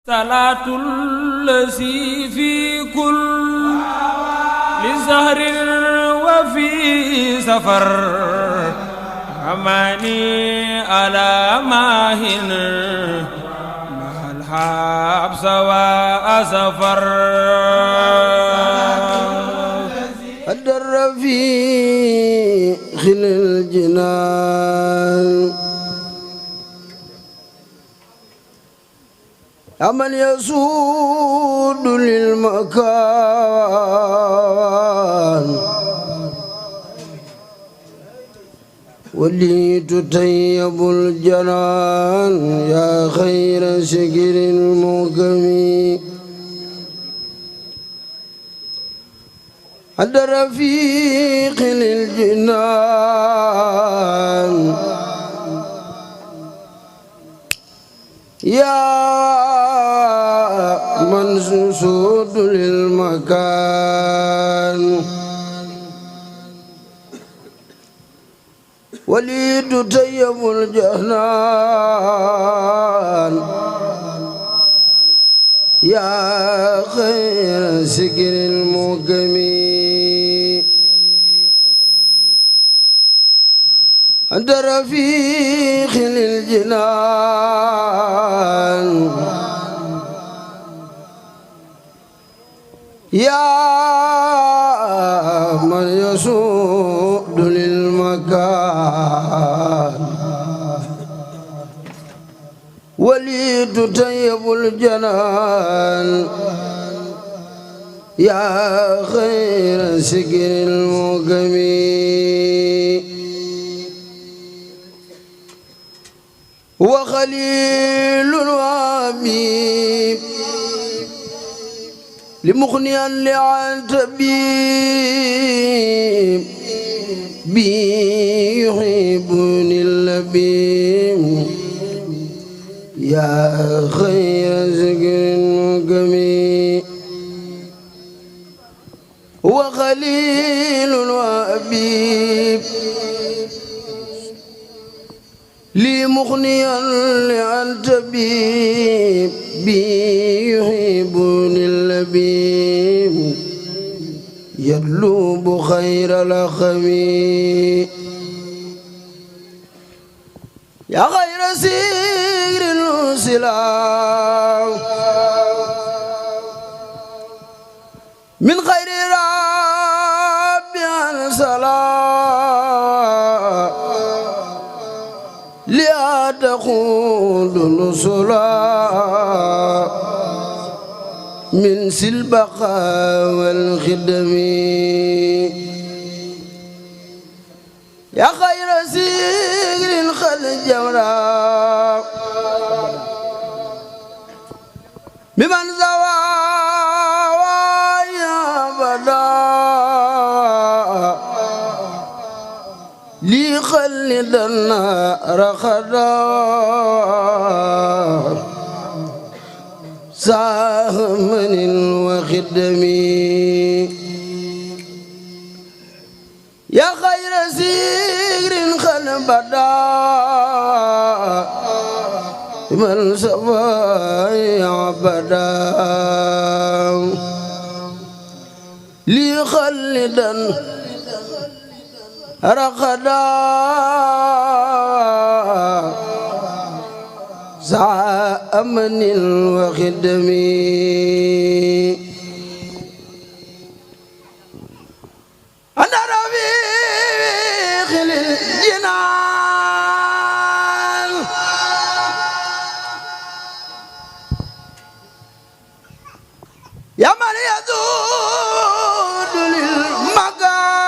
صلاة الذي في كل لزهر وفي سفر أماني على ماهن مع الحبس وأسفر الدر في خل الجنان أمن يسود للمكان ولي تطيب الجنان يا خير شكر المكرم عند رفيق الجنان يا من سود للمكان ولي تطيب الجنان يا خير سكر المكرم عند رفيق الجنان يا من يسود للمكان ولي تطيب الجنان يا خير سكر المكرم وخليل وحبيب لمغنيا لعن طبيب بي يحبني اللبيب يا خير ذكر مكرم وخليل وحبيب لي مغنيا لعن طبيب بي يحبني اللبيب يطلب خير الأخوي يا خير سير السلام من خير ربي عن سلام لا تقود الصلاة من سلبقى والخدم يا خير سير خل جمرا بمن زوى يا بدا لي خلد النار خدا ساهمن وخدمي يا خير سير خل بدا من سوى عبدا لي خلدا رقدا سعى أمن وخدمي أنا رفيق للجنان يا من يذود للمكان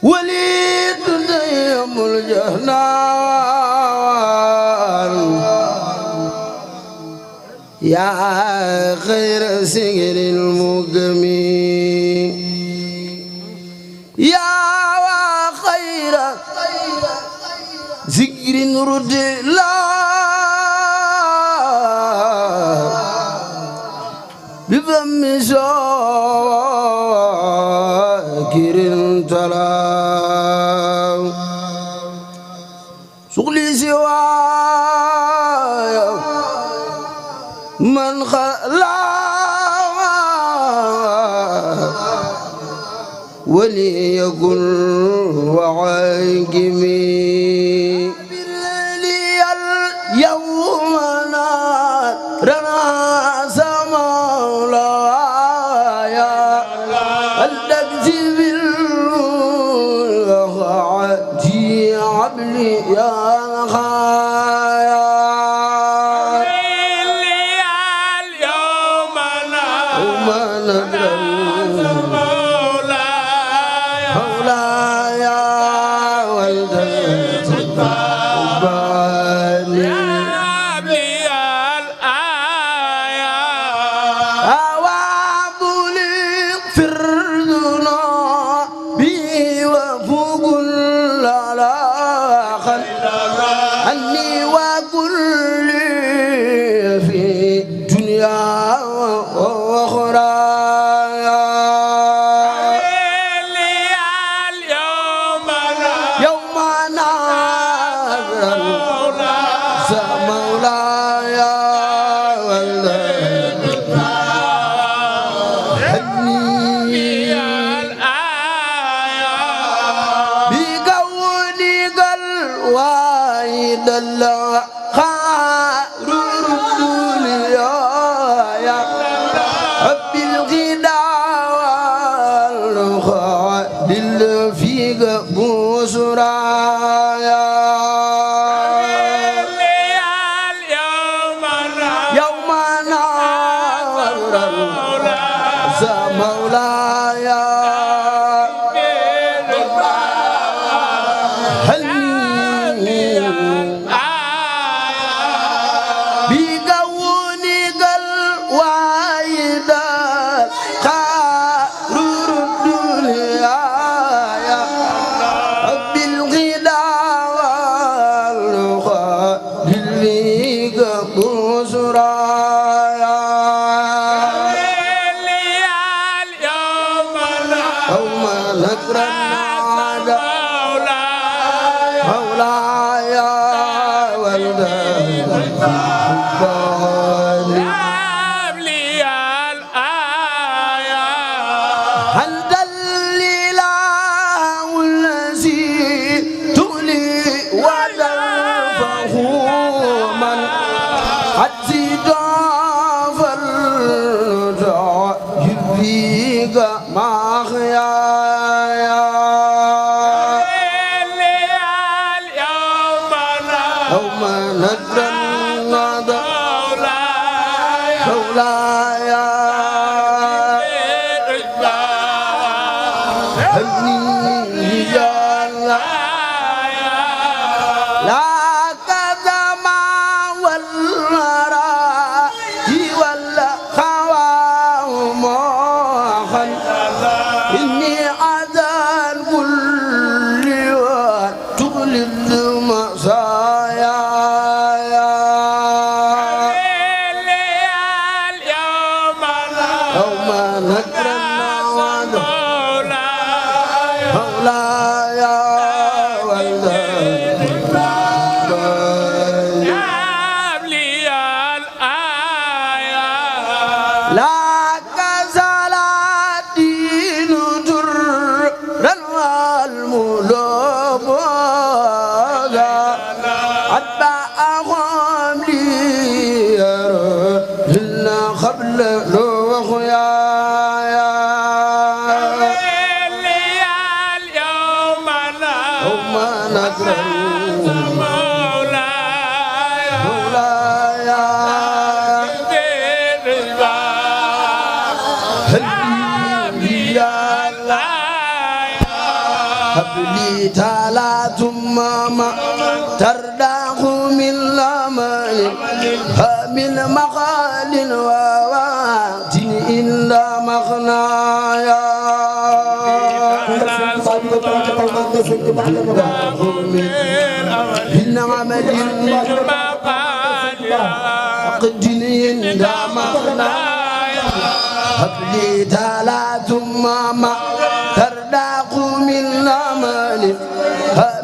ولي تطيب الجنان يا خير سكر المكرم يا خير سكر رد لا بفم شاكر تلا سقلي سوا من خلا وليكن وعاقمي بالليل اليوم نارنا سمولايا الذي بالغادي عبلي يا خايا اليوم نارنا ترداه من لمن من مقال وواد إلا مغنايا من عمل قد إلا مغنايا هب لي ثلاث ماما ترداه من لمن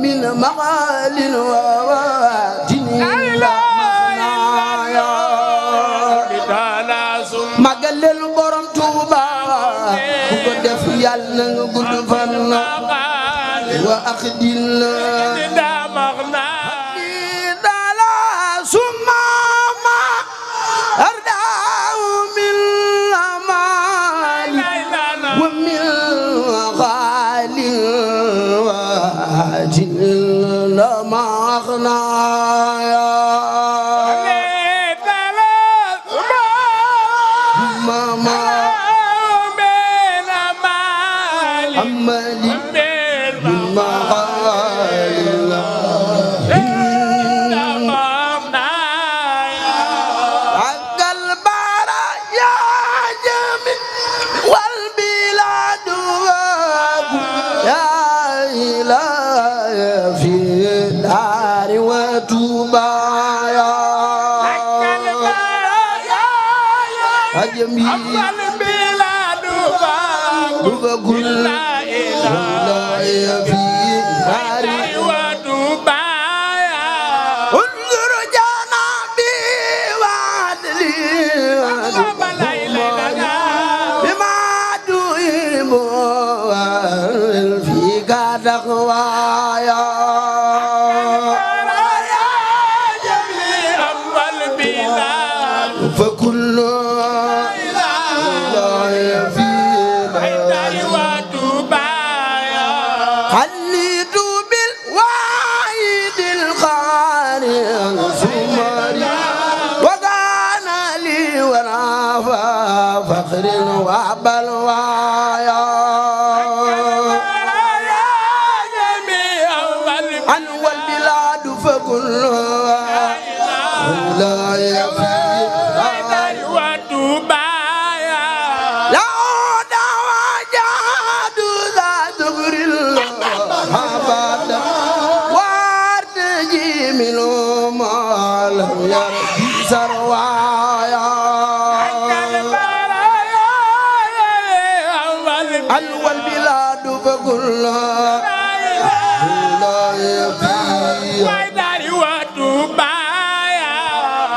من مقال وواد إلا مغنايا yàlla nga gudd fan wa aqdilna dala sumama ardaaw min amali wa min xaalin waajil lama axnaaya أملي بالمغالي عق البرايا جميع والبلاد يا إلهي في دار وتوبايا جميع وكل لا في هاري ودبايا انظر جنابي وعدلي بما تهم فيك تقوايا فكل خليت بالواحد الخالق السمري وكان لي ونافى فخر وبلوايا عن والبلاد فكلها لا يفي سروايا أنوى البلاد فكلها لا يفي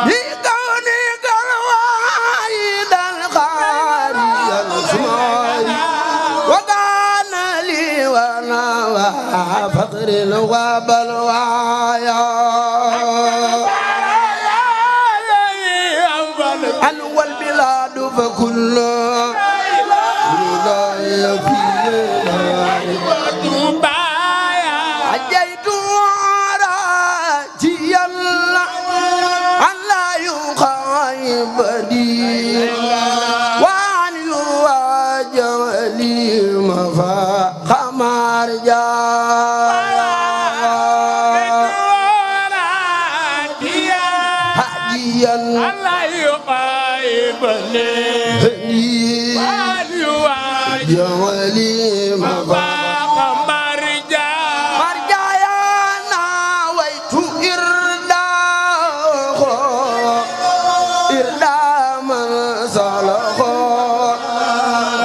بكونك الواحد الخالي السماري وكان لي وانا فقر وبلوايا أنوى البلاد فكلها لا يفي أجيت راجيا أن لا يخيب لي وأن يواجه لي مفاق مرجايا هاديا جوالي مفاق مرجايا نويت إرداء من صلح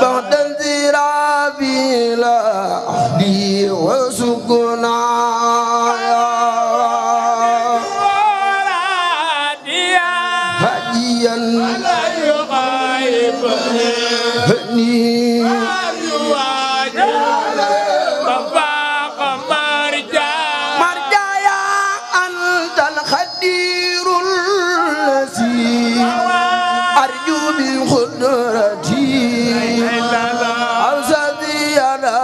بعد انذرابي لأهلي وسكنايا هاديا هني مرجايا أنت الخدير الذي أرجو بقدرتي أوسطي على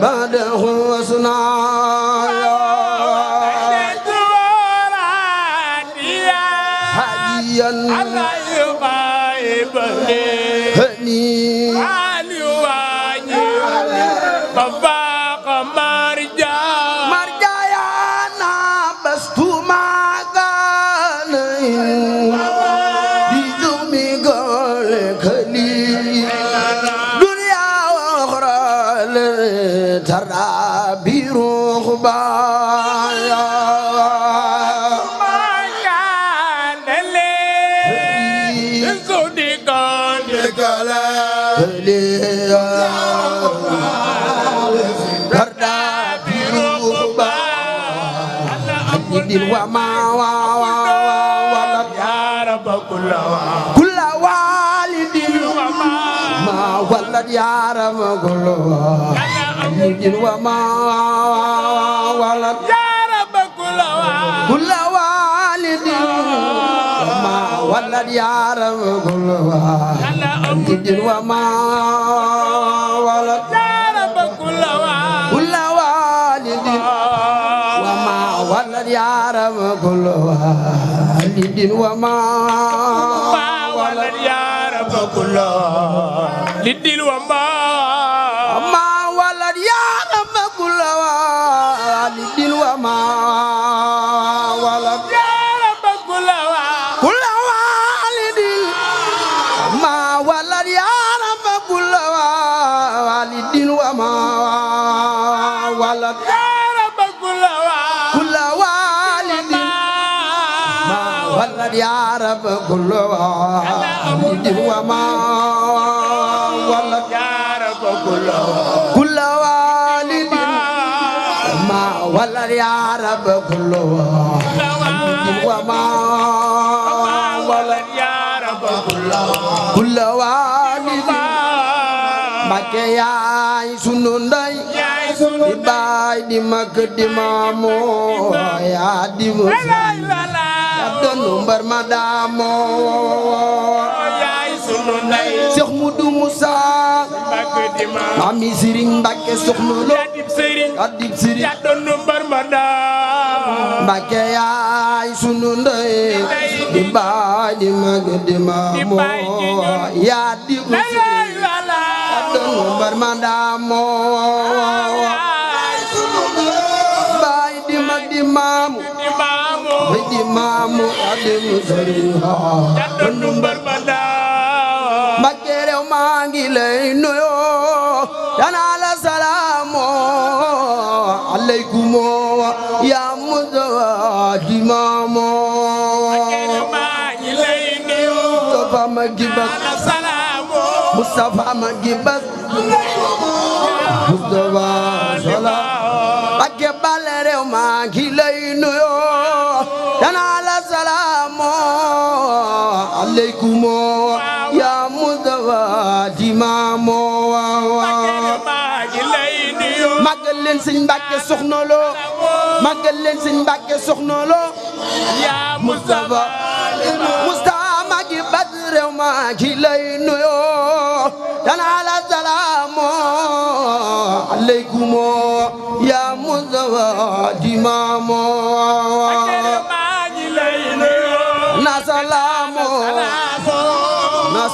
بعده وصنايا هاديا هني مرجايا نبست ما كان بجمي قولك لي دنيا وأخرى ترى برغبايا وما ولد يا رب كل والد ما ولد ولد يارم كل وما ولد كل والد وما ولد يارم كل والد وما ولد كل والد وما ولد يارم كل والد وما ولد يارم كل والد وما ما ولد يارم كل والد وما ولد يارم كل والد ما ولد يارم كل والد وما ولد يارم كل والد ما ولد يارم كل والد وما ولد يارم كل والد ما ولد يارم كل والد وما ولد يارم كل والد Mbakke yaay sunu ndey di baay di mag di maamu yaa di musi ya donu mbar ma daamoo yaay sunu ndey Cheikh Modou Moussa Mami Serigne Mbakke soxna lo adib Serigne ya donu mbar ma daamoo Mbakke yaay sunu ndey di baay di mag di maamu yaa di musi Number madamo bay di mag di mamu bay di mamu adim seringa number madamo makere mangi lay nuyo danala salamo alaikum ya muzawa di mamo makere mangi lay nuyo tofa magibak Mustafa magibas Mustafa sala Mbakke bale rew maa ngi lay nuyo dana la salaamu aleykum ya Mustafa dimamo magal leen Sëñ Mbakke Soxna Lo magal leen Sëñ Mbakke Soxna Lo ya Mustafa magibas rew maa ngi lay nuyo dana la salaamu aleykum ya Mustafa dimamo na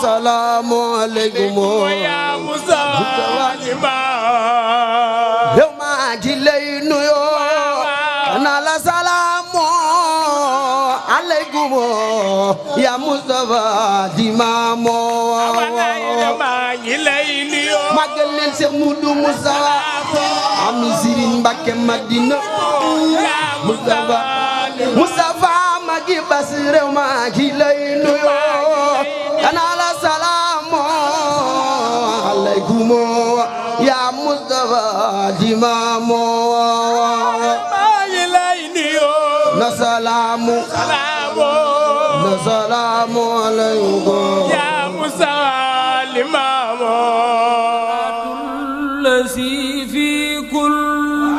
salaamu aleykum ya Mustafa dimamo rew maa ngi lay nuyo dana la salaamu aleykum ya Mustafa dimamo magal leen Cheikh Modou Moussa Ami Serigne Mbakke Madina Mustafa magi bas rew maa ngi lay nuyo dana la salaamu aleykum ya Mustafa dimamo na salaamu aleykum ya Mustafa limamo الذي في كل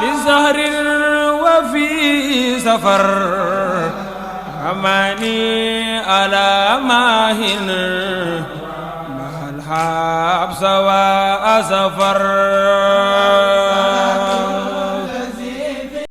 لزهر وفي سفر أماني على ماهن مع الحبس وأسفر